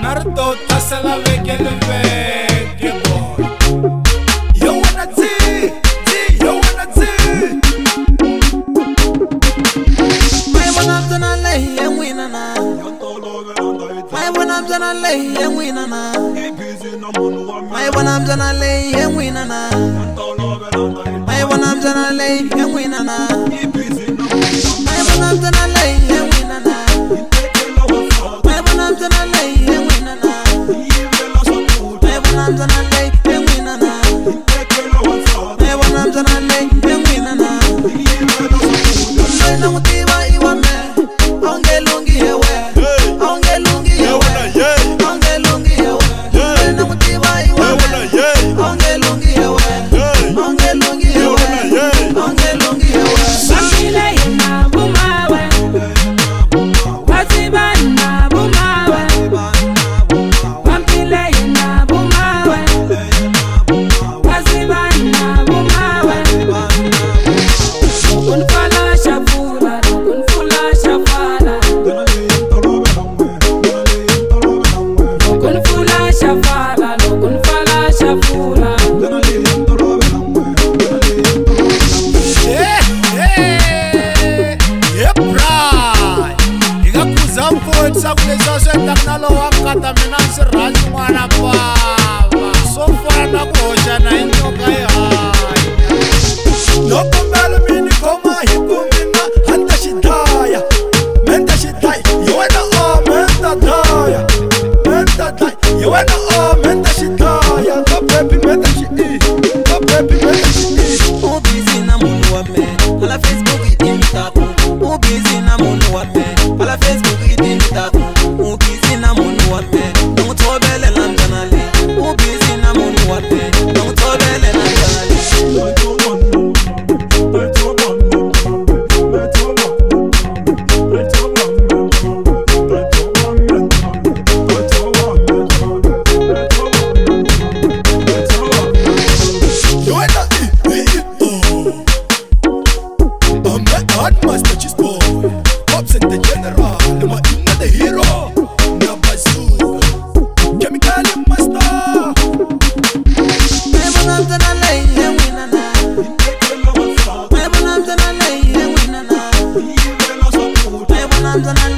Nardo tasala vekele veke boy. Yo wanna tea, yo wanna tea. My wanna dana lay and win na. My wanna dana lay and win na. My wanna dana lay and win na. My wanna dana lay and win na. My wanna dana lay and win na. My wanna dana lay and win na. My wanna dana lay and win na. My wanna dana lay and win na. Na mutiwa iwa me, onge lungi hewe, onge lungi hewe, onge lungi hewe. Na mutiwa iwa me, onge lungi hewe, onge lungi hewe, onge lungi hewe. Samile ina bumawe, watiba ina bumawe, wampile ina bumawe, watiba ina bumawe. Kunfala shafura, kunfula shafala, kunfula shafala, kunfala shafura. Sakuleza nalo wakata mina nsirhanyi n'wana bava so fana na ku hoxa na inyoka ehanya loko mbelo mini khoma hi ku mina hanta xidlaya menta xidlaya hi wena menta dlaya menta dlaya hi wena menta xidlaya ka baby menta xi ka baby menta xi U busy na munhu wa me, ala Facebook itimitaku. U busy na munhu wa me, ala Facebook itimitaku. U busy na munhu wa me, nongutobele la mjana le. U busy na munhu wa me, nongutobele la mjana le. I'm gonna